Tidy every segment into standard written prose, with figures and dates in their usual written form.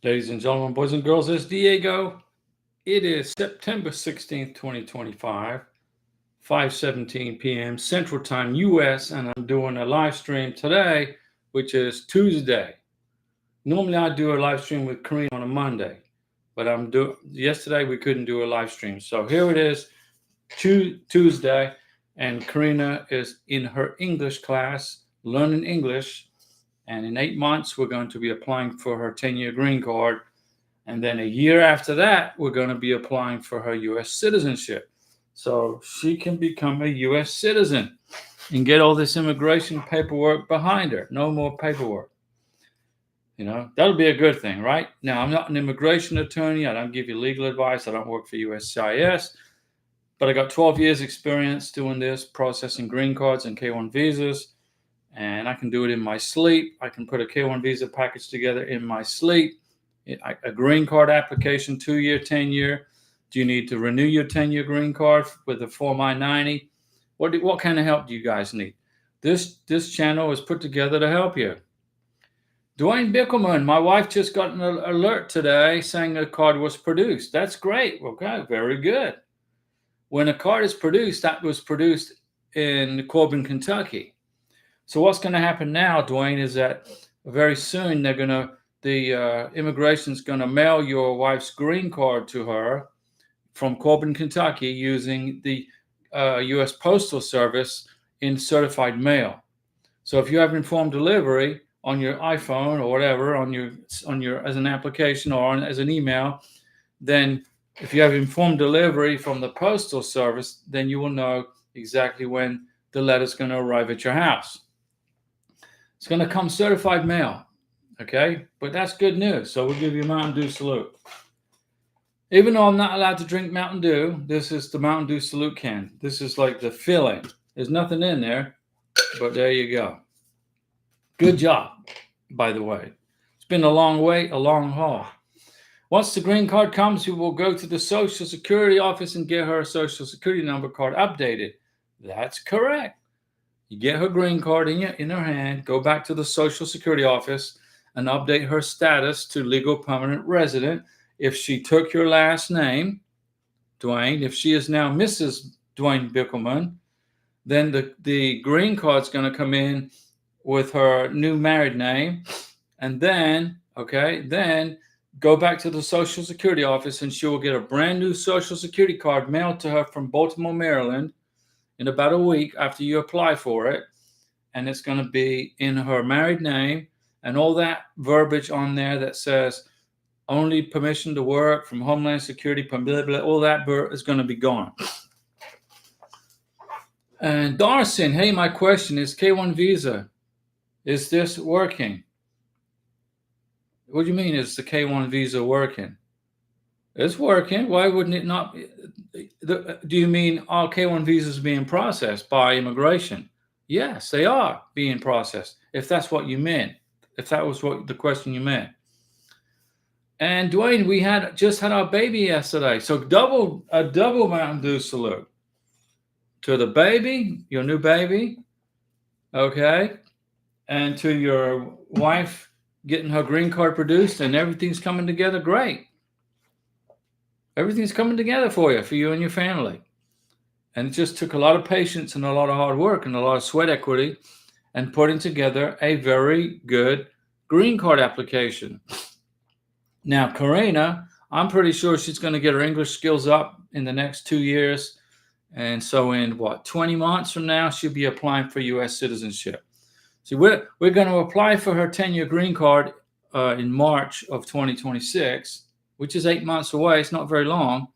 Ladies and gentlemen, boys and girls, it's Diego. It is September 16th, 2025, 5:17 p.m. Central Time, U.S., and I'm doing a live stream today, which is Tuesday. Normally I do a live stream with Karina on a Monday, but yesterday we couldn't do a live stream. So here it is, Tuesday, and Karina is in her English class, learning English. And in 8 months, we're going to be applying for her 10-year green card. And then a year after that, we're going to be applying for her U.S. citizenship. So she can become a U.S. citizen and get all this immigration paperwork behind her. No more paperwork. You know, that'll be a good thing, right? Now, I'm not an immigration attorney. I don't give you legal advice. I don't work for USCIS. But I got 12 years experience doing this, processing green cards and K-1 visas. And I can do it in my sleep. I can put a K-1 visa package together in my sleep. A green card application, 2-year, 10-year. Do you need to renew your 10-year green card with a Form I-90? What kind of help do you guys need? This channel is put together to help you. Dwayne Bickelman, my wife just got an alert today saying a card was produced. That's great. Okay, very good. When a card is produced, that was produced in Corbin, Kentucky. So what's going to happen now, Dwayne, is that very soon the immigration's going to mail your wife's green card to her from Corbin, Kentucky, using the U.S. Postal Service in certified mail. So if you have informed delivery on your iPhone or whatever, on your as an application or as an email, then if you have informed delivery from the Postal Service, then you will know exactly when the letter's going to arrive at your house. It's going to come certified mail, okay? But that's good news. So we'll give you a Mountain Dew salute. Even though I'm not allowed to drink Mountain Dew, this is the Mountain Dew salute can. This is like the filling. There's nothing in there, but there you go. Good job, by the way. It's been a long wait, a long haul. Once the green card comes, you will go to the Social Security office and get her Social Security number card updated. That's correct. You get her green card in her hand, go back to the Social Security office and update her status to legal permanent resident. If she took your last name, Dwayne, if she is now Mrs. Dwayne Bickelman, then the green card's going to come in with her new married name. And then go back to the Social Security office and she will get a brand new Social Security card mailed to her from Baltimore, Maryland, in about a week after you apply for it. And it's going to be in her married name and all that verbiage on there that says only permission to work from Homeland Security, blah, blah, blah, all that is going to be gone. And Darcy, hey, my question is K-1 visa. Is this working? What do you mean is the K-1 visa working? It's working. Why wouldn't it not? Do you mean all K-1 visas being processed by immigration? Yes, they are being processed, if that's what you meant, if that was what the question you meant. And Dwayne, we just had our baby yesterday. So a double Mountain Dew salute to the baby, your new baby, okay, and to your wife getting her green card produced, and everything's coming together great. Everything's coming together for you and your family. And it just took a lot of patience and a lot of hard work and a lot of sweat equity and putting together a very good green card application. Now, Karina, I'm pretty sure she's going to get her English skills up in the next 2 years. And so in 20 months from now, she'll be applying for U.S. citizenship. See, we're going to apply for her 10-year green card in March of 2026. Which is 8 months away. It's not very long.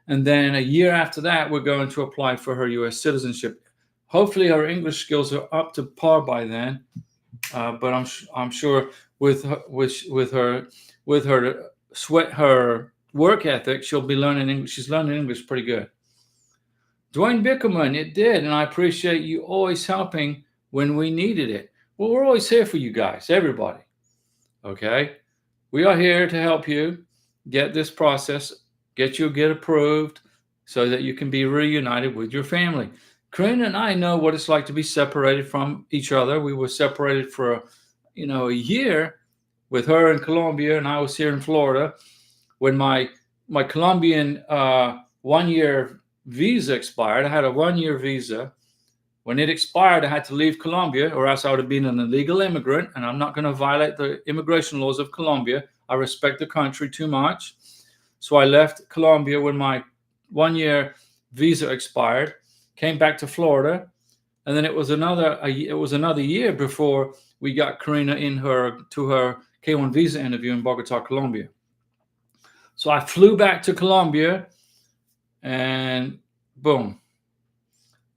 And then a year after that, we're going to apply for her U.S. citizenship. Hopefully her English skills are up to par by then. But I'm sure with her work ethic, she'll be learning English. She's learning English pretty good. Dwayne Bickelman, it did. And I appreciate you always helping when we needed it. Well, we're always here for you guys, everybody. Okay? We are here to help you get this process, get approved so that you can be reunited with your family. Karina and I know what it's like to be separated from each other. We were separated for, a year, with her in Colombia, and I was here in Florida. When my Colombian 1-year visa expired, I had a 1-year visa. When it expired, I had to leave Colombia, or else I would have been an illegal immigrant, and I'm not going to violate the immigration laws of Colombia. I respect the country too much. So I left Colombia when my 1-year visa expired, came back to Florida, and then it was another year before we got Karina to her K1 visa interview in Bogota, Colombia. So I flew back to Colombia, and boom.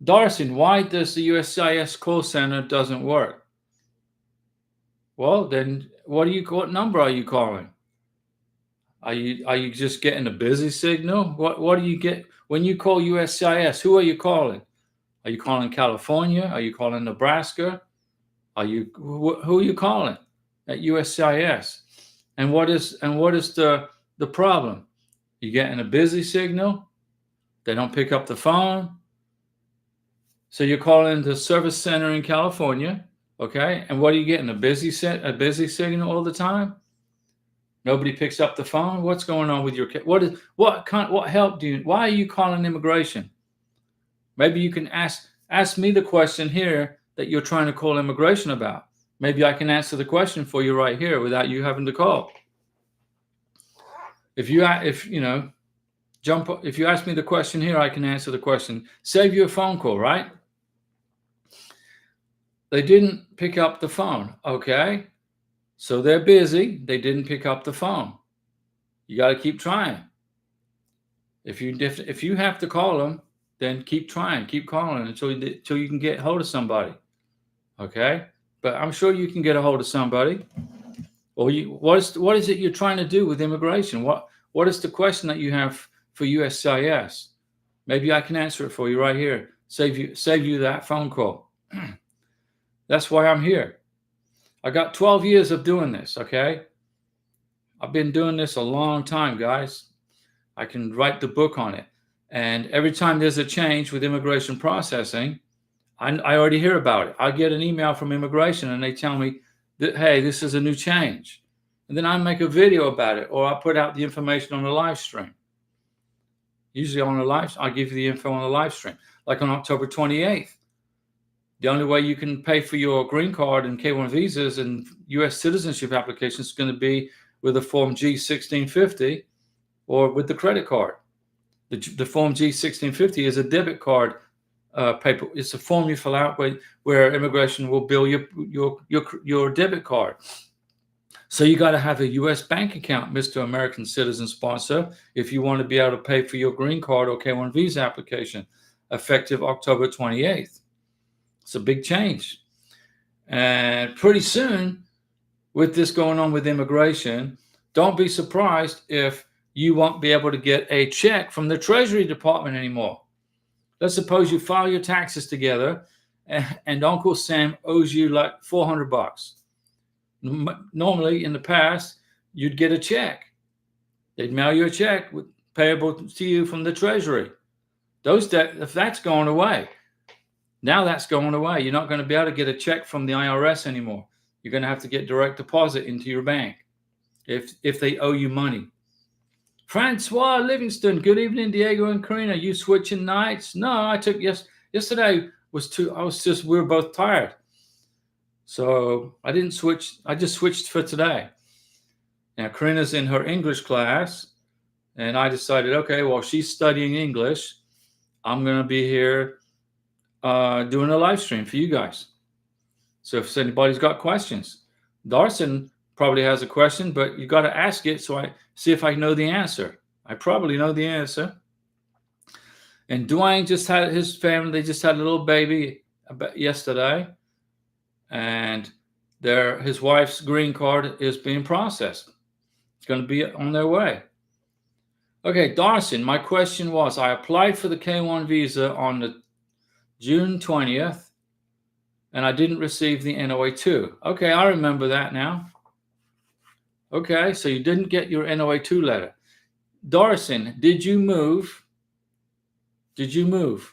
Darcy, why does the USCIS call center doesn't work? Well, then what number are you calling? Are you just getting a busy signal? What do you get when you call USCIS? Who are you calling? Are you calling California? Are you calling Nebraska? Who are you calling at USCIS? And what is the problem? You getting a busy signal? They don't pick up the phone. So you're calling the service center in California, okay? And what are you getting? A busy signal all the time? Nobody picks up the phone. What's going on with your what help do you? Why are you calling immigration? Maybe you can ask me the question here that you're trying to call immigration about. Maybe I can answer the question for you right here without you having to call. If you ask me the question here, I can answer the question. Save you a phone call, right? They didn't pick up the phone. Okay. So they're busy. They didn't pick up the phone. You got to keep trying. If you have to call them, then keep trying, keep calling until you can get hold of somebody. Okay. But I'm sure you can get a hold of somebody. Or what is it you're trying to do with immigration? What is the question that you have for USCIS? Maybe I can answer it for you right here. Save you that phone call. That's why I'm here. I got 12 years of doing this, okay? I've been doing this a long time, guys. I can write the book on it. And every time there's a change with immigration processing, I already hear about it. I get an email from immigration and they tell me that, hey, this is a new change. And then I make a video about it, or I put out the information on the live stream. Usually on the live, I give you the info on the live stream. Like on October 28th. The only way you can pay for your green card and K1 visas and U.S. citizenship applications is going to be with a Form G1650 or with the credit card. The Form G1650 is a debit card paper. It's a form you fill out where immigration will bill your debit card. So you got to have a U.S. bank account, Mr. American Citizen Sponsor, if you want to be able to pay for your green card or K1 visa application, effective October 28th. It's a big change. And pretty soon, with this going on with immigration, don't be surprised if you won't be able to get a check from the Treasury Department anymore. Let's suppose you file your taxes together and Uncle Sam owes you like $400. Normally, in the past, you'd get a check. They'd mail you a check payable to you from the Treasury. If that's going away. Now that's going away. You're not going to be able to get a check from the IRS anymore. You're going to have to get direct deposit into your bank if they owe you money. Francois Livingston, good evening, Diego and Karina. You switching nights? No, I took yesterday we were both tired. So I didn't switch. I just switched for today. Now Karina's in her English class, and I decided, okay, well, she's studying English. I'm going to be here doing a live stream for you guys. So if anybody's got questions, Darson probably has a question, but you got to ask it so I see if I know the answer. I probably know the answer. And Dwayne just had his family. They just had a little baby yesterday, and his wife's green card is being processed. It's going to be on their way. Okay, Darson, my question was, I applied for the K1 visa on the June 20th, and I didn't receive the NOA-2. Okay, I remember that now. Okay, so you didn't get your NOA-2 letter. Darson, did you move? Did you move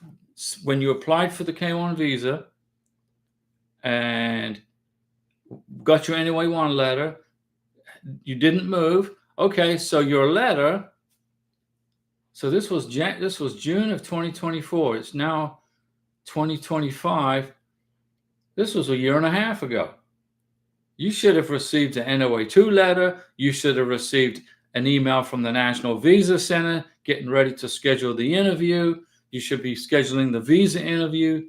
when you applied for the K1 visa and got your NOA-1 letter? you didn't move. Okay, so your letter. So this was June of 2024. It's now 2025. This was a year and a half ago. You should have received an NOA2 letter. You should have received an email from the National Visa Center getting ready to schedule the interview. You should be scheduling the visa interview.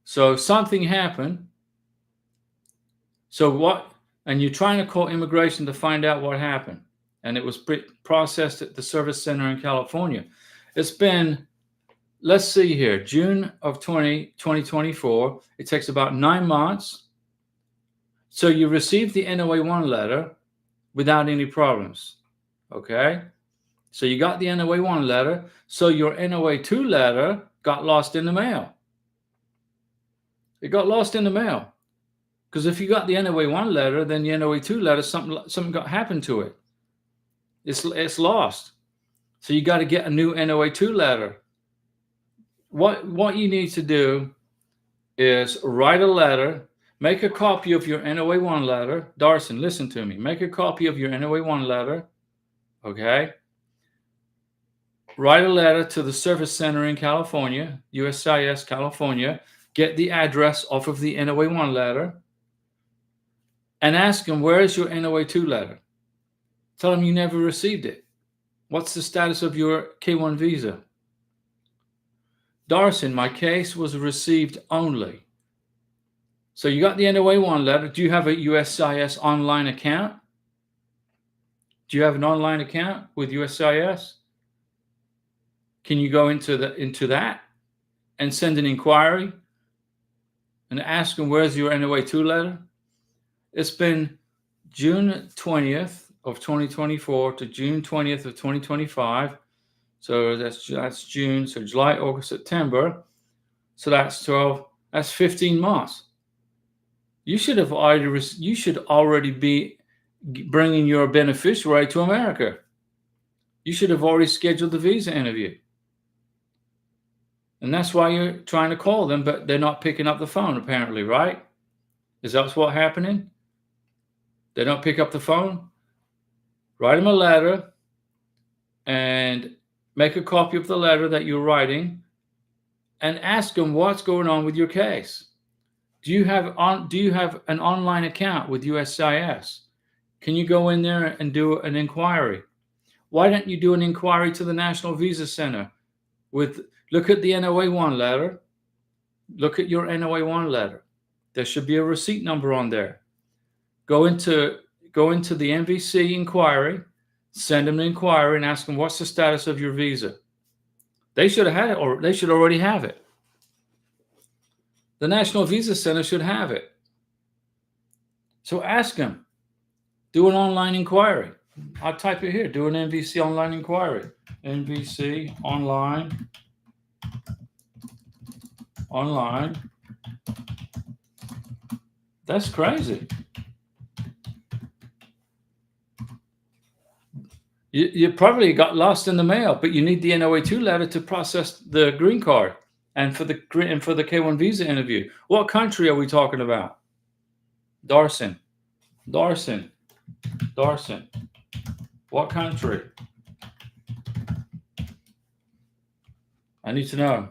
So something happened. So what? And you're trying to call immigration to find out what happened. And it was processed at the service center in California. It's been, let's see here, June of 2024. It takes about 9 months. So you received the NOA1 letter without any problems. Okay? So you got the NOA1 letter. So your NOA2 letter got lost in the mail. It got lost in the mail. Because if you got the NOA1 letter, then the NOA2 letter, something got happened to it. It's lost. So you got to get a new NOA2 letter. What you need to do is write a letter, make a copy of your NOA1 letter. Darson, listen to me. Make a copy of your NOA1 letter. Okay? Write a letter to the service center in California, USCIS California. Get the address off of the NOA1 letter. And ask them, where is your NOA2 letter? Tell them you never received it. What's the status of your K-1 visa? Darson, my case was received only. So you got the NOA1 letter. Do you have a USCIS online account? Do you have an online account with USCIS? Can you go into that and send an inquiry and ask them, where's your NOA2 letter? It's been June 20th of 2024 to June 20th of 2025. So that's June. So July, August, September. So that's 12. That's 15 months. You should already be bringing your beneficiary to America. You should have already scheduled the visa interview. And that's why you're trying to call them, but they're not picking up the phone, apparently, right? Is that what's happening? They don't pick up the phone? Write them a letter and make a copy of the letter that you're writing and ask them what's going on with your case. Do you have an online account with USCIS? Can you go in there and do an inquiry? Why don't you do an inquiry to the National Visa Center? Look at the NOA1 letter. Look at your NOA1 letter. There should be a receipt number on there. Go into the NVC inquiry, send them an inquiry and ask them, what's the status of your visa? They should have had it, or they should already have it. The National Visa Center should have it. So ask them. Do an online inquiry. I'll type it here. Do an NVC online inquiry. NVC online. That's crazy. You probably got lost in the mail, but you need the NOA2 letter to process the green card and for the K-1 visa interview. What country are we talking about? Darson. What country? I need to know.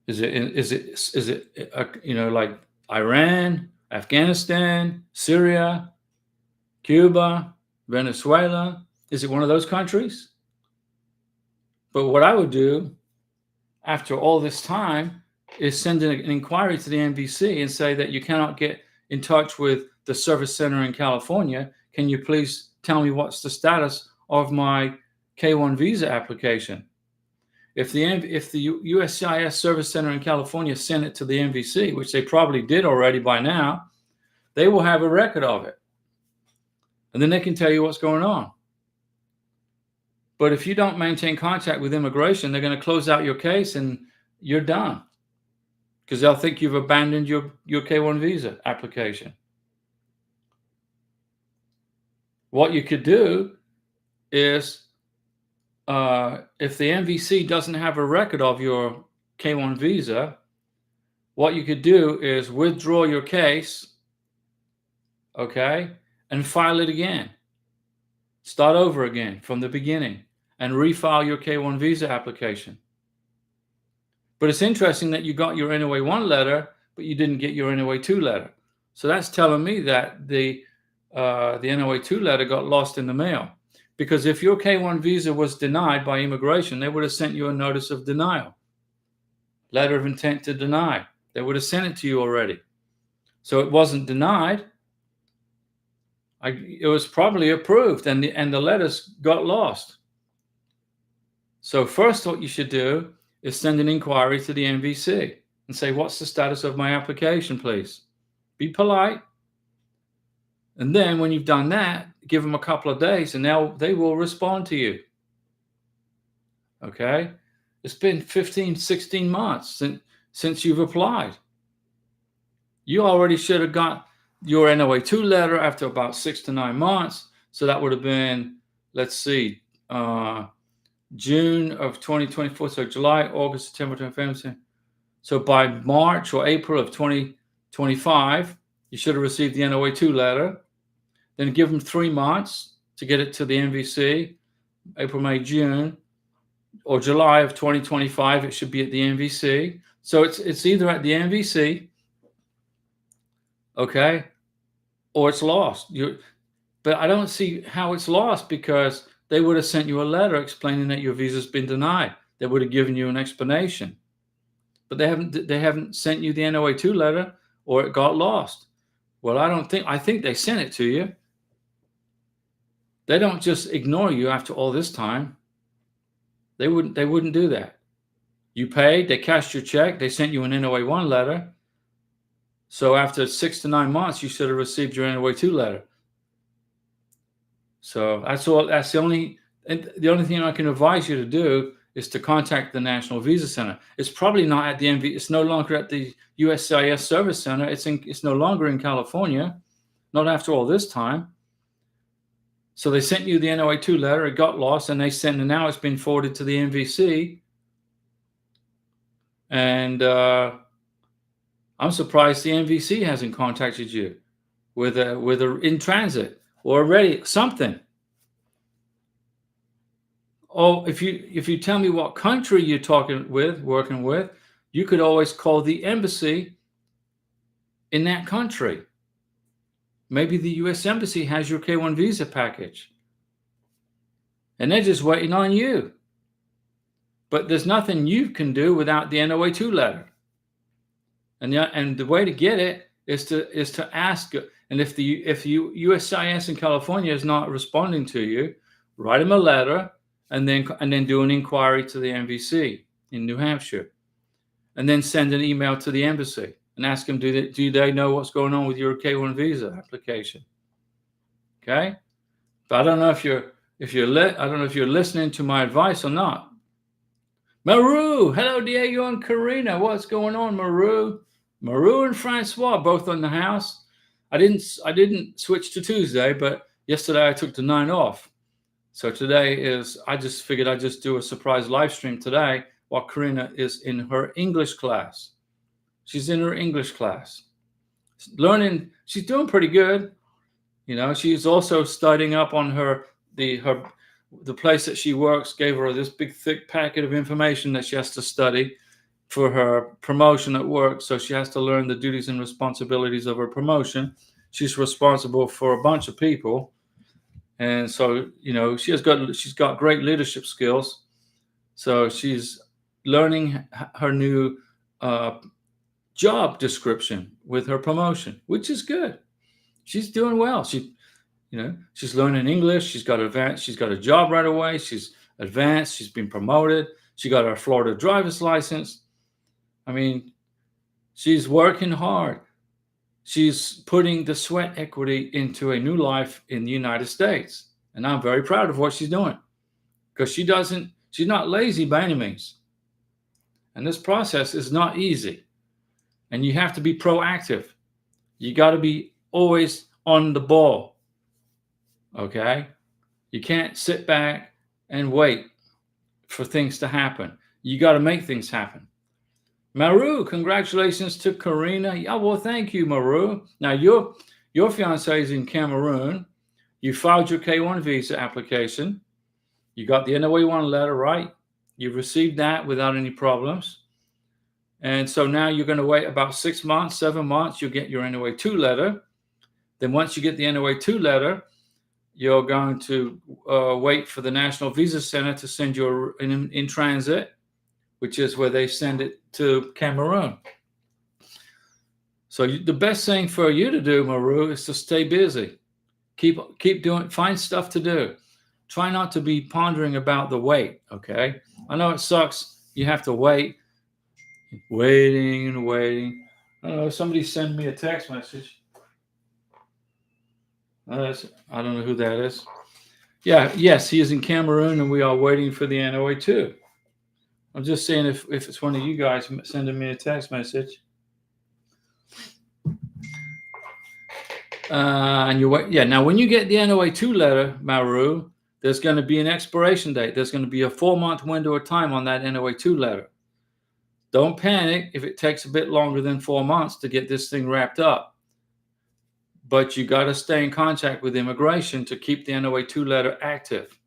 Is it like Iran, Afghanistan, Syria, Cuba, Venezuela? Is it one of those countries? But what I would do after all this time is send an inquiry to the NVC and say that you cannot get in touch with the service center in California. Can you please tell me what's the status of my K-1 visa application? If the USCIS service center in California sent it to the NVC, which they probably did already by now, they will have a record of it. And then they can tell you what's going on. But if you don't maintain contact with immigration, they're going to close out your case and you're done. Because they'll think you've abandoned your K-1 visa application. What you could do is, if the NVC doesn't have a record of your K-1 visa, what you could do is withdraw your case, okay, and file it again. Start over again from the beginning and refile your K-1 visa application. But it's interesting that you got your NOA-1 letter, but you didn't get your NOA-2 letter. So that's telling me that the NOA-2 letter got lost in the mail. Because if your K-1 visa was denied by immigration, they would have sent you a notice of denial, letter of intent to deny. They would have sent it to you already. So it wasn't denied. It was probably approved, and the letters got lost. So first, what you should do is send an inquiry to the NVC and say, what's the status of my application, please? Be polite. And then when you've done that, give them a couple of days and they will respond to you. Okay? It's been 15, 16 months since you've applied. You already should have got your NOA-2 letter after about 6 to 9 months. So that would have been, let's see, June of 2024. So July, August, September, November. So by March or April of 2025, you should have received the NOA-2 letter. Then give them 3 months to get it to the NVC, April, May, June, or July of 2025, it should be at the NVC. So it's either at the NVC, okay, or it's lost. But I don't see how it's lost, because they would have sent you a letter explaining that your visa's been denied. They would have given you an explanation. But they haven't sent you the NOA-2 letter, or it got lost. Well, I think they sent it to you. They don't just ignore you after all this time. They wouldn't do that. You paid, they cashed your check, they sent you an NOA-1 letter. So after 6 to 9 months, you should have received your NOA-2 letter. So that's all. That's the only thing I can advise you to do is to contact the National Visa Center. It's probably not at the NV. It's no longer at the USCIS Service Center. It's no longer in California. Not after all this time. So they sent you the NOA-2 letter, it got lost, and now it's been forwarded to the NVC. And I'm surprised the NVC hasn't contacted you with a in transit or already something. Oh, if you tell me what country you're working with, you could always call the embassy in that country. Maybe the U.S. Embassy has your K-1 visa package, and they're just waiting on you. But there's nothing you can do without the NOA-2 letter. And the way to get it is to ask. And if USCIS in California is not responding to you, write them a letter, and then do an inquiry to the NVC in New Hampshire, and then send an email to the embassy and ask them, do they know what's going on with your K-1 visa application? Okay, but I don't know if you're listening to my advice or not. Maru, hello Diego and Karina. What's going on, Maru? Maru and Francois both on the house. I didn't switch to Tuesday, but yesterday I took the 9 off. So today I just figured I'd just do a surprise live stream today while Karina is in her English class. She's in her English class, learning. She's doing pretty good. She's also studying up on the place that she works gave her this big thick packet of information that she has to study for her promotion at work. So she has to learn the duties and responsibilities of her promotion. She's responsible for a bunch of people. And so, she's got great leadership skills. So she's learning her new job description with her promotion, which is good. She's doing well. She's learning English. She's got a job right away. She's advanced. She's been promoted. She got her Florida driver's license. I mean, she's working hard. She's putting the sweat equity into a new life in the United States. And I'm very proud of what she's doing, because she's not lazy by any means. And this process is not easy. And you have to be proactive. You got to be always on the ball. Okay? You can't sit back and wait for things to happen. You got to make things happen. Maru, congratulations to Karina. Yeah, well, thank you, Maru. Now, your fiance is in Cameroon. You filed your K1 visa application. You got the NOA1 letter, right? You've received that without any problems. And so now you're going to wait about 6 months, 7 months. You'll get your NOA2 letter. Then once you get the NOA2 letter, you're going to wait for the National Visa Center to send you in transit, which is where they send it to Cameroon. So the best thing for you to do, Maru, is to stay busy. Keep doing, find stuff to do. Try not to be pondering about the wait, okay? I know it sucks. You have to waiting and waiting. I don't know, somebody send me a text message. I don't know who that is. Yeah, yes, he is in Cameroon, and we are waiting for the NOA2. I'm just saying if it's one of you guys sending me a text message. And you wait. Yeah, now when you get the NOA2 letter, Maru, there's going to be an expiration date. There's going to be a 4-month window of time on that NOA2 letter. Don't panic if it takes a bit longer than 4 months to get this thing wrapped up. But you got to stay in contact with immigration to keep the NOA2 letter active.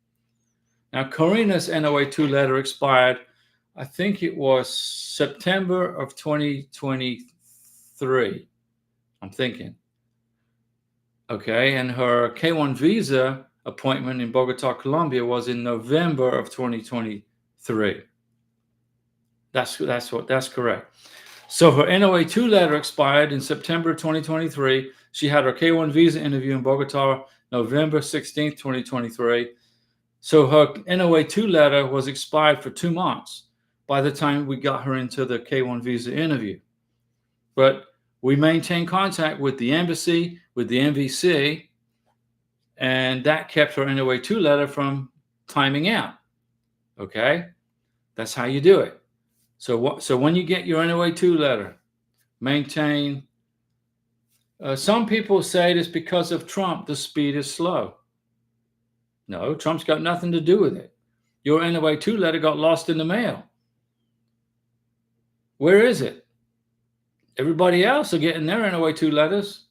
Now, Karina's NOA2 letter expired, I think it was September of 2023, I'm thinking. Okay, and her K1 visa appointment in Bogota, Colombia was in November of 2023. That's correct. So her NOA2 letter expired in September 2023. She had her K1 visa interview in Bogota, November 16th, 2023. So her NOA2 letter was expired for 2 months by the time we got her into the K1 visa interview. But we maintained contact with the embassy, with the MVC, and that kept her NOA2 letter from timing out. Okay? That's how you do it. So when you get your NOA2 letter, maintain. Some people say it's because of Trump, the speed is slow. No, Trump's got nothing to do with it. Your NOA2 letter got lost in the mail. Where is it? Everybody else are getting their NOA2 letters.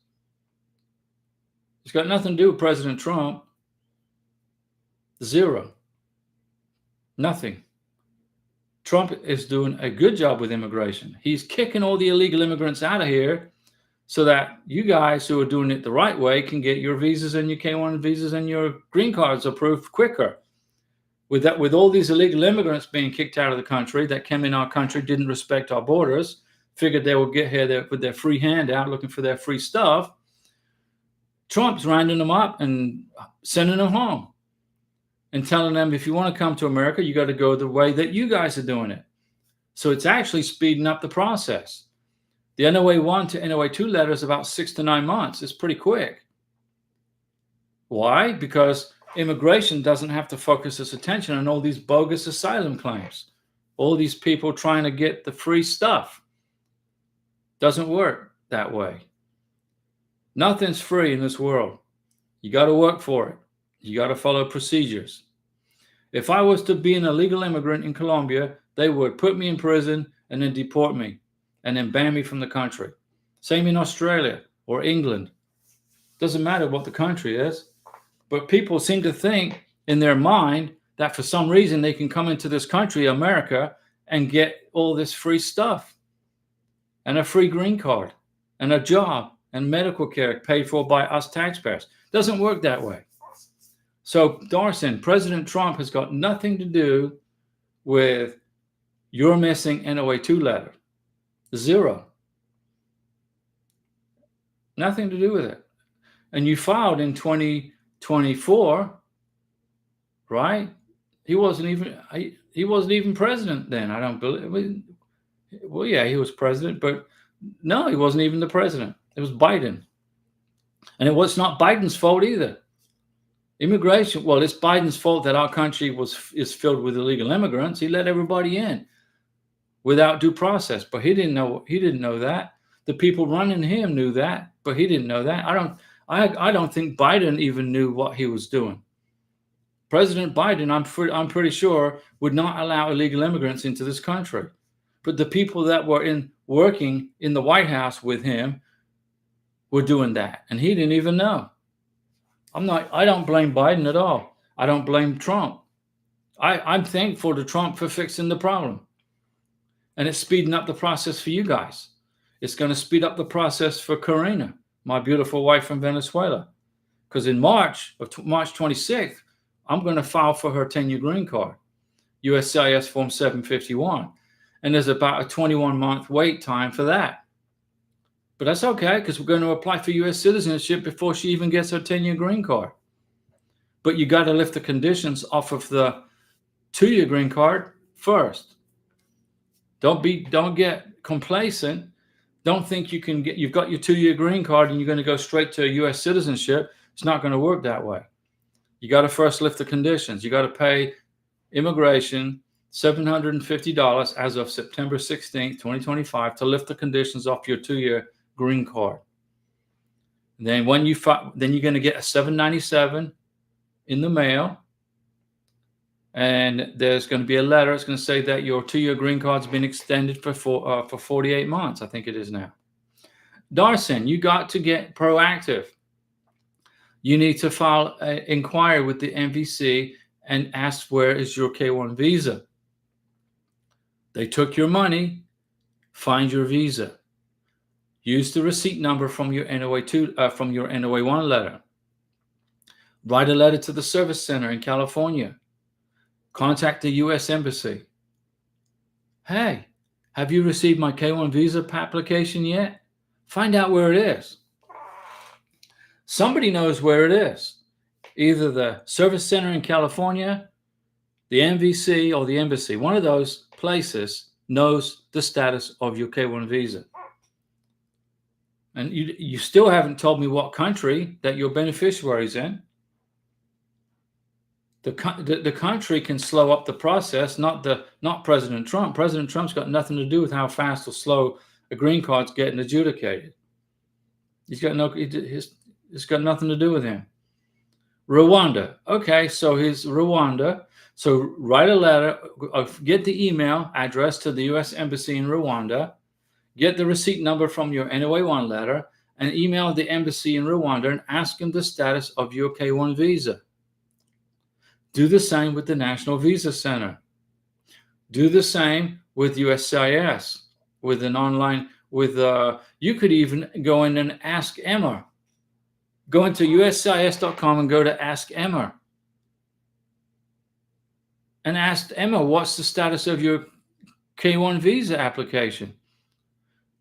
It's got nothing to do with President Trump. Zero. Nothing. Trump is doing a good job with immigration. He's kicking all the illegal immigrants out of here so that you guys who are doing it the right way can get your visas and your K1 visas and your green cards approved quicker. With all these illegal immigrants being kicked out of the country that came in our country, didn't respect our borders, figured they would get here with their free handout, looking for their free stuff, Trump's rounding them up and sending them home and telling them, if you want to come to America, you got to go the way that you guys are doing it. So it's actually speeding up the process. The NOA1 to NOA2 letter is about 6 to 9 months. It's pretty quick. Why? Because immigration doesn't have to focus its attention on all these bogus asylum claims, all these people trying to get the free stuff. Doesn't work that way. Nothing's free in this world. You got to work for it. You got to follow procedures. If I was to be an illegal immigrant in Colombia, they would put me in prison and then deport me and then ban me from the country. Same in Australia or England. Doesn't matter what the country is. But people seem to think in their mind that for some reason they can come into this country, America, and get all this free stuff and a free green card and a job and medical care paid for by us taxpayers. Doesn't work that way. So, Darson, President Trump has got nothing to do with your missing NOA2 letter. Zero. Nothing to do with it. And you filed in 2024, right? He wasn't even president then. I don't believe. Well, yeah, he was president, but no, he wasn't even the president. It was Biden. And it was not Biden's fault either. Immigration, well, it's Biden's fault that our country is filled with illegal immigrants. He let everybody in without due process, but he didn't know that. The people running him knew that, but he didn't know that. I don't think Biden even knew what he was doing. President Biden, I'm pretty sure, would not allow illegal immigrants into this country. but the people that were working in the White House with him were doing that, and he didn't even know. I don't blame Biden at all. I don't blame Trump. I'm thankful to Trump for fixing the problem. And it's speeding up the process for you guys. It's going to speed up the process for Karina, my beautiful wife from Venezuela. Because in March 26th, I'm going to file for her 10-year green card, USCIS Form 751. And there's about a 21-month wait time for that. But that's okay, because we're going to apply for U.S. citizenship before she even gets her 10-year green card. But you got to lift the conditions off of the 2-year green card first. Don't get complacent. Don't think you've got your 2-year green card and you're going to go straight to U.S. citizenship. It's not going to work that way. You got to first lift the conditions. You got to pay immigration $750 as of September 16th, 2025 to lift the conditions off your 2-year green card. And then then you're going to get a $797 in the mail. And there's going to be a letter. It's going to say that your 2-year green card's been extended for 48 months. I think it is now. Darson, you got to get proactive. You need to file an inquiry with the MVC and ask, where is your K-1 visa? They took your money. Find your visa. Use the receipt number from your NOA-1 letter. Write a letter to the service center in California. Contact the U.S. Embassy. Hey, have you received my K-1 visa application yet? Find out where it is. Somebody knows where it is. Either the service center in California, the MVC, or the embassy. One of those places knows the status of your K-1 visa. And you still haven't told me what country that your beneficiary's in. The country can slow up the process, not President Trump. President Trump's got nothing to do with how fast or slow a green card's getting adjudicated. It's got nothing to do with him. Rwanda. Okay, so here's Rwanda. So write a letter, get the email address to the U.S. Embassy in Rwanda, get the receipt number from your NOA-1 letter, and email the embassy in Rwanda and ask them the status of your K-1 visa. Do the same with the National Visa Center. Do the same with USCIS, with an online, you could even go in and ask Emma. Go into USCIS.com and go to Ask Emma. And ask Emma, what's the status of your K-1 visa application?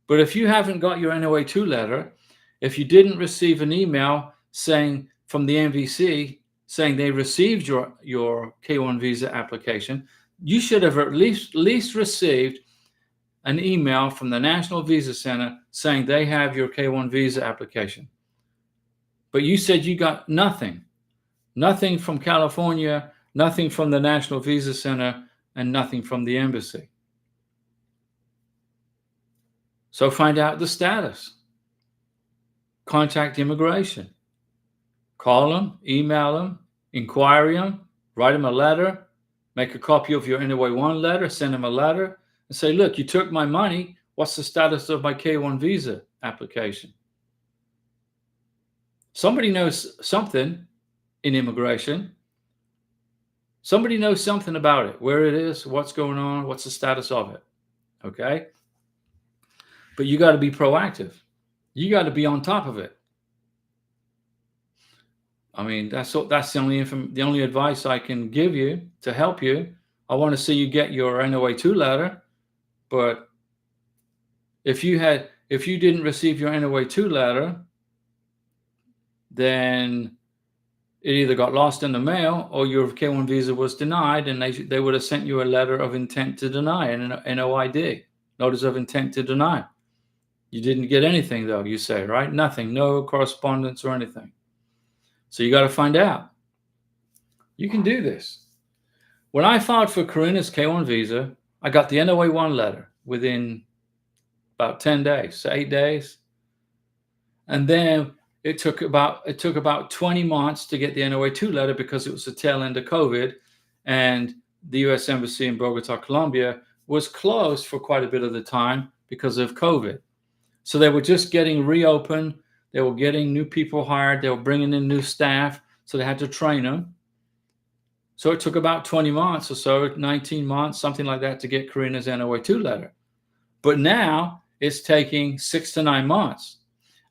But if you haven't got your NOA-2 letter, if you didn't receive an email saying from the MVC saying they received your K-1 visa application, you should have at least received an email from the National Visa Center saying they have your K-1 visa application. But you said you got nothing from California, nothing from the National Visa Center, and nothing from the embassy. So find out the status. Contact immigration. Call them, email them, inquire them, write them a letter, make a copy of your NOA-1 letter, send them a letter, and say, look, you took my money. What's the status of my K-1 visa application? Somebody knows something in immigration. Somebody knows something about it, where it is, what's going on, what's the status of it. Okay? But you got to be proactive. You got to be on top of it. I mean, that's the only advice I can give you to help you. I want to see you get your NOA-2 letter, but if you didn't receive your NOA-2 letter, then it either got lost in the mail or your K-1 visa was denied, and they would have sent you a letter of intent to deny, an NOID, notice of intent to deny. You didn't get anything though, you say, right? Nothing, no correspondence or anything. So you got to find out. You can do this. When I filed for Karina's K-1 visa, I got the NOA-1 letter within about 10 days, so 8 days. And then it took about 20 months to get the NOA-2 letter because it was the tail end of COVID, and the U.S. Embassy in Bogota, Colombia was closed for quite a bit of the time because of COVID. So they were just getting reopened. They were getting new people hired. They were bringing in new staff. So they had to train them. So it took about 20 months or so, 19 months, something like that, to get Karina's NOA2 letter. But now it's taking 6 to 9 months.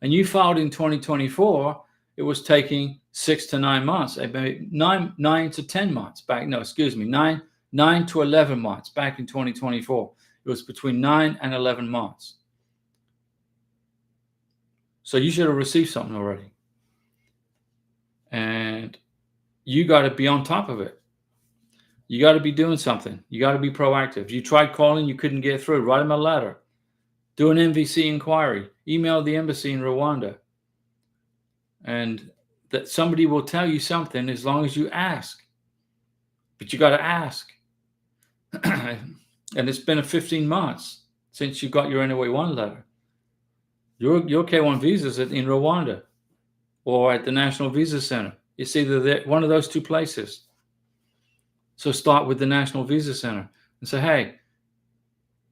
And you filed in 2024, it was taking 6 to 9 months, nine to 10 months back. No, excuse me, 9 to 11 months back in 2024. It was between 9 and 11 months. So you should have received something already. And you got to be on top of it. You got to be doing something. You got to be proactive. You tried calling, you couldn't get through. Write them a letter. Do an MVC inquiry. Email the embassy in Rwanda. And that somebody will tell you something as long as you ask. But you got to ask. And it's been 15 months since you got your NOA1 letter. Your K1 visas in Rwanda or at the National Visa Center. It's either one of those two places. So start with the National Visa Center and say, hey,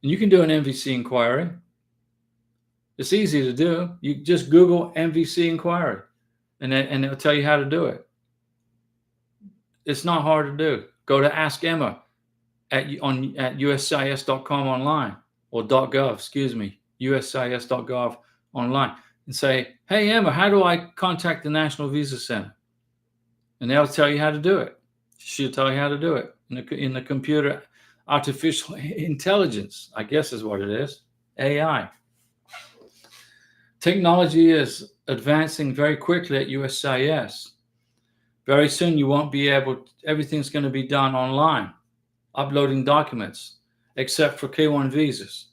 and you can do an MVC inquiry. It's easy to do. You just Google MVC inquiry and it'll tell you how to do it. It's not hard to do. Go to Ask Emma at uscis.com online or .gov, excuse me, uscis.gov online, and say, hey, Emma, how do I contact the National Visa Center? And they'll tell you how to do it. She'll tell you how to do it in the computer artificial intelligence, I guess is what it is, AI. Technology is advancing very quickly at USCIS. Very soon you won't be able, everything's going to be done online, uploading documents, except for K1 visas,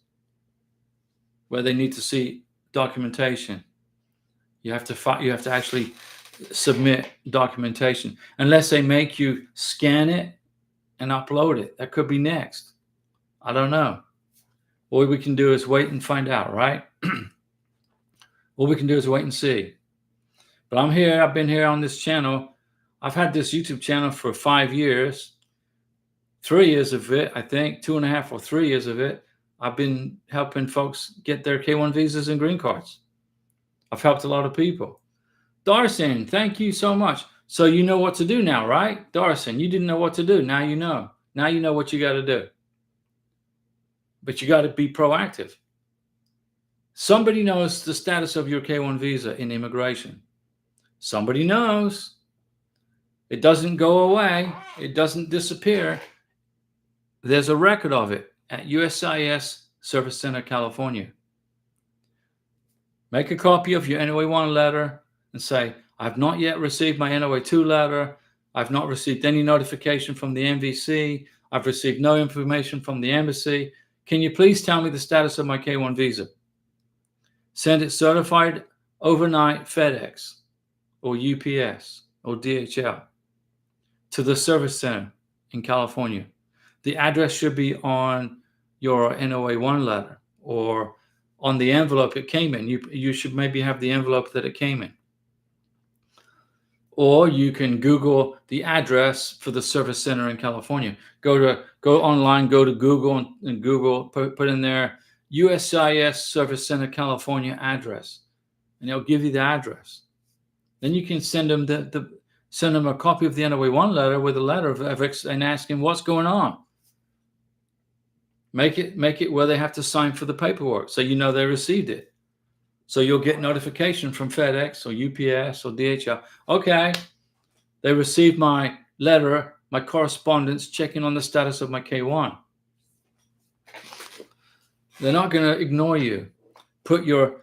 where they need to see documentation. You have to actually submit documentation, unless they make you scan it and upload it. That could be next. I don't know. All we can do is wait and find out, right? All we can do is wait and see. But I'm here. I've been here on this channel. I've had this YouTube channel for 5 years. 3 years of it, I think, 2.5 or 3 years of it, I've been helping folks get their K1 visas and green cards. I've helped a lot of people. Darson, thank you so much. So you know what to do now, right? Darson, you didn't know what to do. Now you know. Now you know what you got to do. But you got to be proactive. Somebody knows the status of your K1 visa in immigration. Somebody knows. It doesn't go away. It doesn't disappear. There's a record of it at USCIS Service Center, California. Make a copy of your NOA1 letter and say, I've not yet received my NOA2 letter. I've not received any notification from the MVC. I've received no information from the embassy. Can you please tell me the status of my K1 visa? Send it certified overnight FedEx or UPS or DHL to the Service Center in California. The address should be on your NOA1 letter or on the envelope it came in. You should maybe have the envelope that it came in. Or you can Google the address for the Service Center in California. Go online, go to Google and Google, put in there USCIS Service Center California address, and they'll give you the address. Then you can send them send them a copy of the NOA1 letter with a letter and ask them what's going on. Make it where they have to sign for the paperwork, so you know they received it. So you'll get notification from FedEx or UPS or DHL. Okay, they received my letter, my correspondence, checking on the status of my K1. They're not going to ignore you. Put your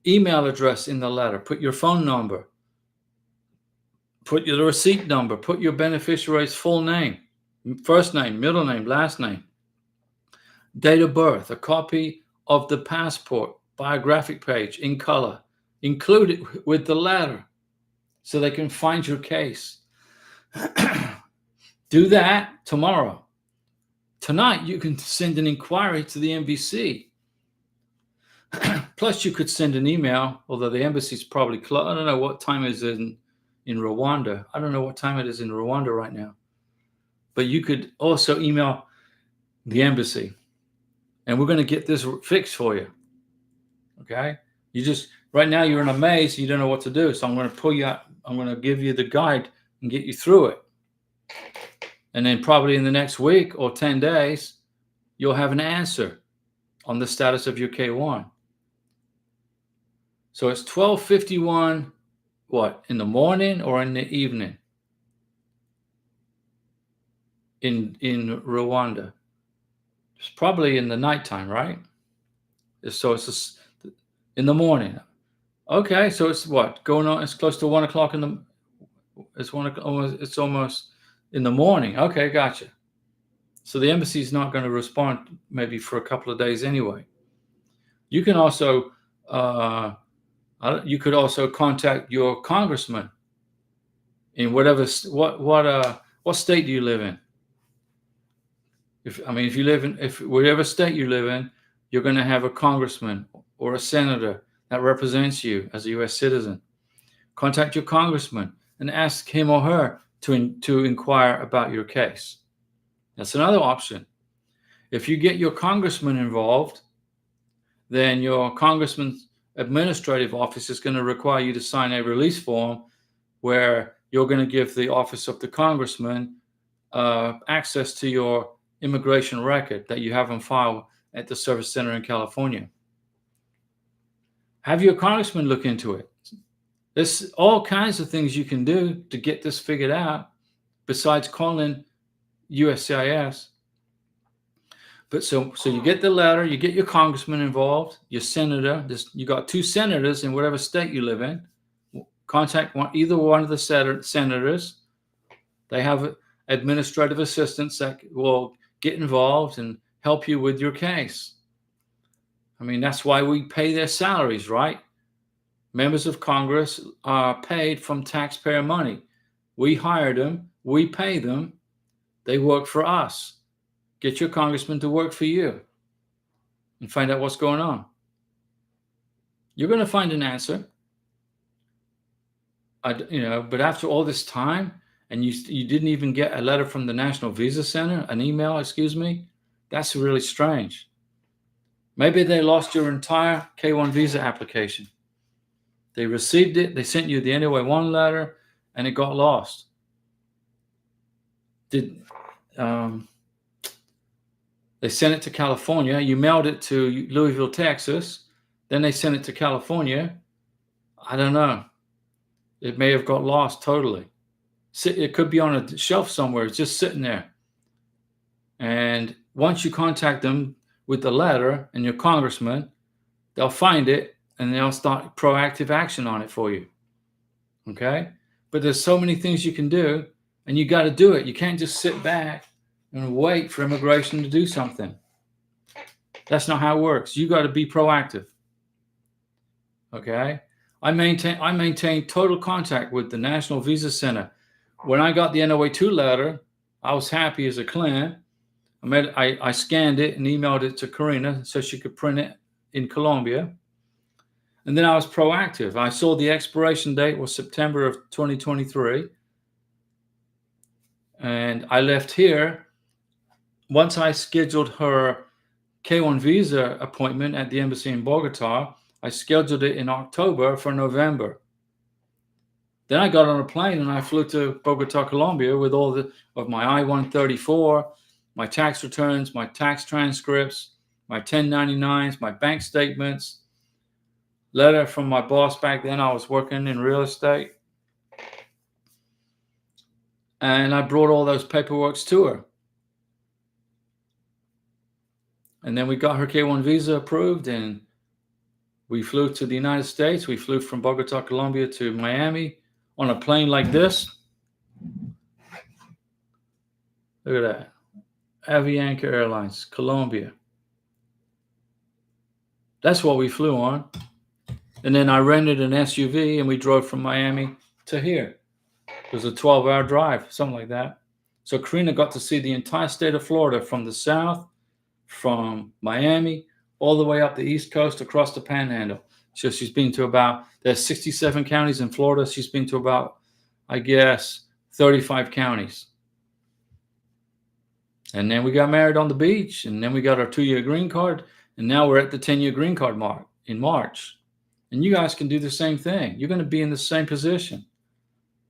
email address in the letter. Put your phone number. Put your receipt number. Put your beneficiary's full name, first name, middle name, last name, date of birth, a copy of the passport, biographic page in color. Include it with the letter so they can find your case. Do that tomorrow. Tonight, you can send an inquiry to the MVC. Plus, you could send an email, although the embassy's probably closed. I don't know what time it is in Rwanda. I don't know what time it is in Rwanda right now. But you could also email the embassy and we're going to get this fixed for you. Okay? You just, right now you're in a maze, you don't know what to do. So I'm going to pull you out, I'm going to give you the guide and get you through it. And then probably in the next week or 10 days, you'll have an answer on the status of your K1. So it's 12:51, what, in the morning or in the evening? In Rwanda. It's probably in the nighttime, right? So it's in the morning. Okay, so it's what, going on? It's close to 1 o'clock in the. It's almost in the morning. Okay, gotcha. So the embassy is not going to respond maybe for a couple of days anyway. You can also you could also contact your congressman in whatever what state do you live in? If you live in whatever state you live in, you're going to have a congressman or a senator that represents you as a U.S. citizen. Contact your congressman and ask him or her to inquire about your case. That's another option. If you get your congressman involved, then your congressman's administrative office is going to require you to sign a release form where you're going to give the office of the congressman access to your immigration record that you have on file at the service center in California. Have your congressman look into it. There's all kinds of things you can do to get this figured out besides calling USCIS. But so you get the letter, you get your congressman involved, your senator. You got 2 senators in whatever state you live in. Contact either one of the senators. They have administrative assistants that will get involved and help you with your case. I mean, that's why we pay their salaries, right? Members of Congress are paid from taxpayer money. We hire them, we pay them, they work for us. Get your congressman to work for you and find out what's going on. You're going to find an answer. But after all this time, and you didn't even get a letter from the National Visa Center, an email, excuse me, that's really strange. Maybe they lost your entire K1 visa application. They received it, they sent you the NOA-1 letter, and it got lost. They sent it to California. You mailed it to Louisville, Texas. Then they sent it to California. I don't know. It may have got lost totally. It could be on a shelf somewhere. It's just sitting there. And once you contact them with the letter and your congressman, they'll find it and they'll start proactive action on it for you. Okay? But there's so many things you can do, and you got to do it. You can't just sit back and wait for immigration to do something. That's not how it works. You got to be proactive. Okay? I maintain total contact with the National Visa Center. When I got the NOA-2 letter, I was happy as a clam. I scanned it and emailed it to Karina so she could print it in Colombia. And then I was proactive. I saw the expiration date was September of 2023. And I left here. Once I scheduled her K1 visa appointment at the embassy in Bogota, I scheduled it in October for November. Then I got on a plane and I flew to Bogota, Colombia with all of my I-134, my tax returns, my tax transcripts, my 1099s, my bank statements, letter from my boss back then. I was working in real estate. And I brought all those paperworks to her. And then we got her K1 visa approved and we flew to the United States. We flew from Bogota, Colombia to Miami on a plane like this. Look at that. Avianca Airlines, Colombia. That's what we flew on. And then I rented an SUV and we drove from Miami to here. It was a 12-hour drive, something like that. So Karina got to see the entire state of Florida from the south, from Miami, all the way up the East Coast across the Panhandle. So she's been to there's 67 counties in Florida. She's been to about, I guess, 35 counties. And then we got married on the beach, and then we got our 2-year green card, and now we're at the 10-year green card mark in March. And you guys can do the same thing. You're going to be in the same position.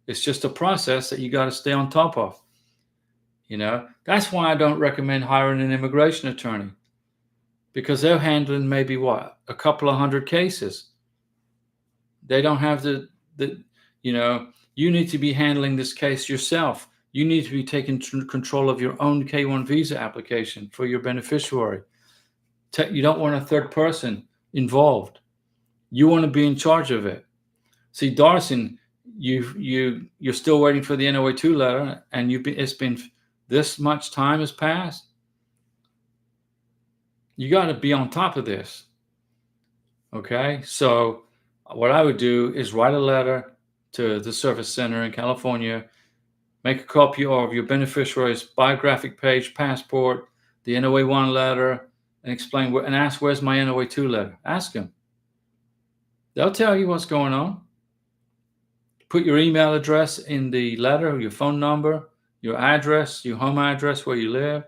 It's just a process that you got to stay on top of. You know, that's why I don't recommend hiring an immigration attorney, because they're handling maybe a couple of hundred cases. They don't have the you need to be handling this case yourself. You need to be taking control of your own K-1 visa application for your beneficiary. You don't want a third person involved. You want to be in charge of it. See, Darcy, you're still waiting for the NOA-2 letter, and it's been this much time has passed. You got to be on top of this. Okay, so what I would do is write a letter to the service center in California, make a copy of your beneficiary's biographic page, passport, the NOA-1 letter, and explain and ask, where's my NOA-2 letter? Ask them. They'll tell you what's going on. Put your email address in the letter, your phone number, your address, your home address where you live,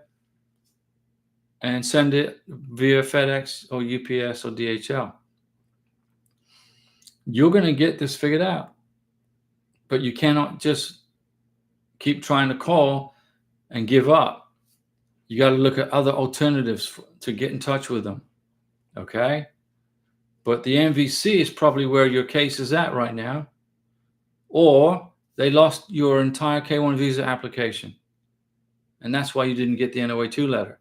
and send it via FedEx or UPS or DHL. You're going to get this figured out, but you cannot just keep trying to call and give up. You got to look at other alternatives to get in touch with them. Okay? But the MVC is probably where your case is at right now. Or they lost your entire K-1 visa application. And that's why you didn't get the NOA-2 letter.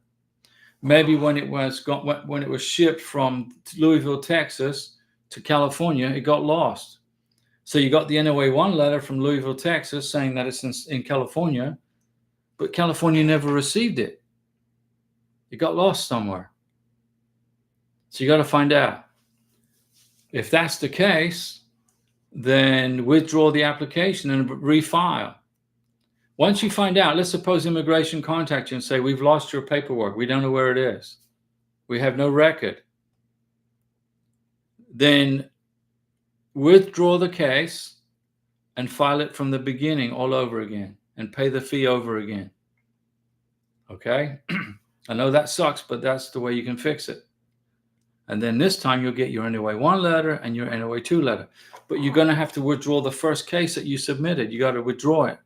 Maybe when it was shipped from Louisville, Texas to California, it got lost. So you got the NOA-1 letter from Louisville, Texas saying that it's in California, but California never received it. It got lost somewhere. So you got to find out. If that's the case, then withdraw the application and refile. Once you find out, let's suppose immigration contact you and say, we've lost your paperwork. We don't know where it is. We have no record. Then withdraw the case and file it from the beginning all over again and pay the fee over again. Okay? I know that sucks, but that's the way you can fix it. And then this time you'll get your NOA-1 letter and your NOA-2 letter. But you're going to have to withdraw the first case that you submitted. You got to withdraw it.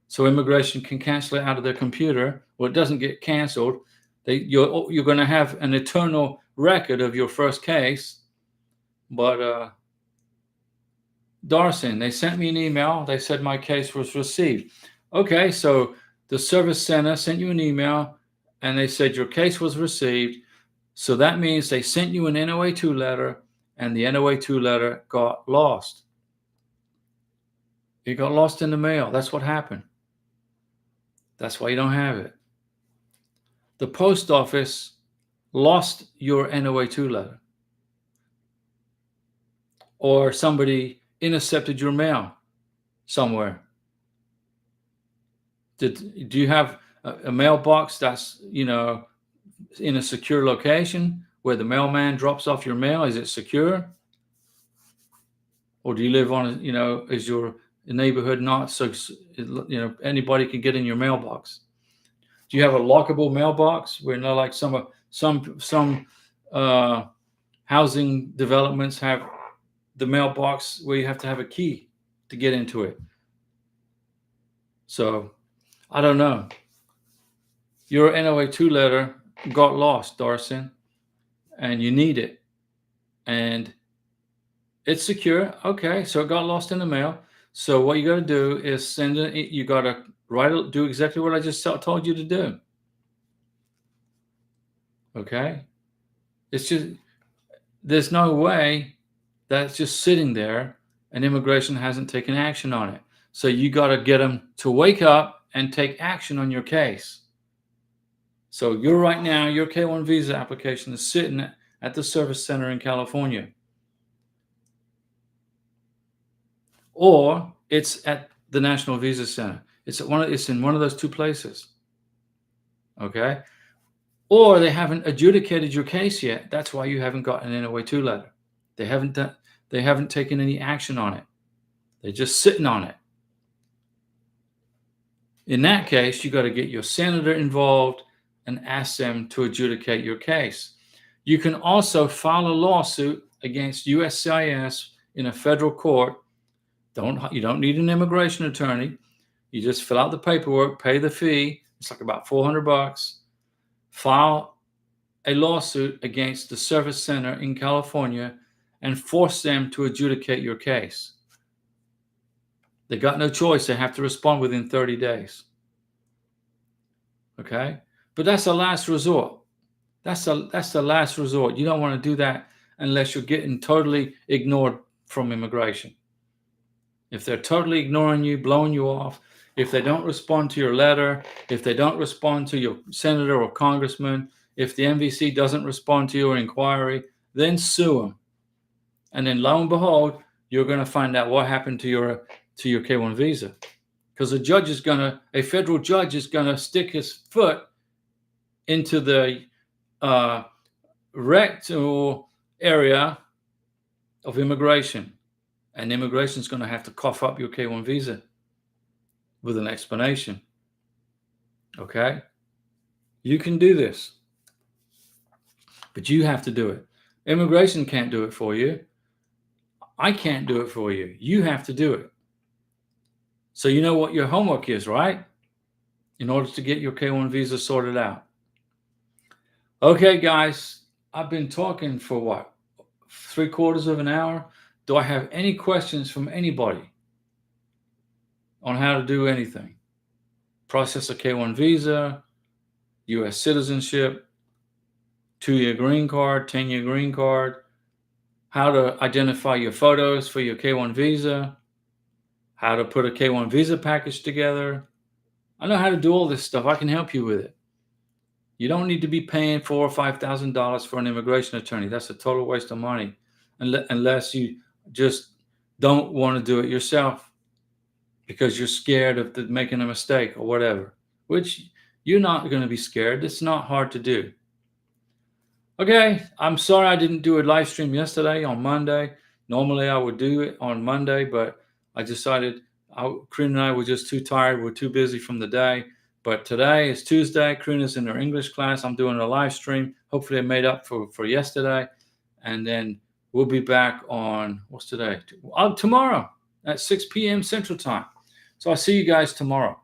So immigration can cancel it out of their computer. Well, it doesn't get canceled. You're going to have an eternal record of your first case. But Darcy, they sent me an email. They said my case was received. Okay, so the service center sent you an email, and they said your case was received. So that means they sent you an NOA-2 letter, and the NOA-2 letter got lost. It got lost in the mail. That's what happened. That's why you don't have it. The post office lost your NOA-2 letter. Or somebody intercepted your mail somewhere. Do you have a mailbox that's, in a secure location where the mailman drops off your mail? Is it secure? Or do you live on, is your neighborhood not so, anybody can get in your mailbox? Do you have a lockable mailbox where, like some housing developments have the mailbox where you have to have a key to get into it? So I don't know. Your NOA-2 letter got lost, Darcy, and you need it. And it's secure. Okay, so it got lost in the mail. So what you got to do is send it. You got to do exactly what I just told you to do. Okay? It's just, there's no way that's just sitting there and immigration hasn't taken action on it. So you got to get them to wake up and take action on your case. So right now, your K-1 visa application is sitting at the service center in California. Or it's at the National Visa Center. It's in one of those two places. Okay? Or they haven't adjudicated your case yet. That's why you haven't gotten an NOA-2 letter. They haven't taken any action on it. They're just sitting on it. In that case, you got to get your senator involved and ask them to adjudicate your case. You can also file a lawsuit against USCIS in a federal court. You don't need an immigration attorney. You just fill out the paperwork, pay the fee. It's like about $400. File a lawsuit against the service center in California and force them to adjudicate your case. They got no choice. They have to respond within 30 days. Okay? But that's the last resort. That's the last resort. You don't want to do that unless you're getting totally ignored from immigration. If they're totally ignoring you, blowing you off, if they don't respond to your letter, if they don't respond to your senator or congressman, if the MVC doesn't respond to your inquiry, then sue them. And then lo and behold, you're going to find out what happened to your K-1 visa. Because a federal judge is going to stick his foot into the rectal area of immigration. And immigration is going to have to cough up your K-1 visa with an explanation. Okay? You can do this. But you have to do it. Immigration can't do it for you. I can't do it for you. You have to do it. So you know what your homework is, right? In order to get your K-1 visa sorted out. Okay, guys, I've been talking for what? 3/4 of an hour? Do I have any questions from anybody on how to do anything? Process a K-1 visa, U.S. citizenship, 2-year green card, 10-year green card, how to identify your photos for your K-1 visa, how to put a K-1 visa package together. I know how to do all this stuff. I can help you with it. You don't need to be paying $4,000 or $5,000 for an immigration attorney. That's a total waste of money, unless you just don't want to do it yourself because you're scared of making a mistake or whatever, which you're not going to be scared. It's not hard to do. Okay, I'm sorry I didn't do a live stream yesterday on Monday. Normally I would do it on Monday, but I decided Karina and I were just too tired. We're too busy from the day. But today is Tuesday. Karina's in her English class. I'm doing a live stream. Hopefully I made up for yesterday. And then we'll be back on, what's today? Tomorrow at 6 p.m. Central Time. So I'll see you guys tomorrow.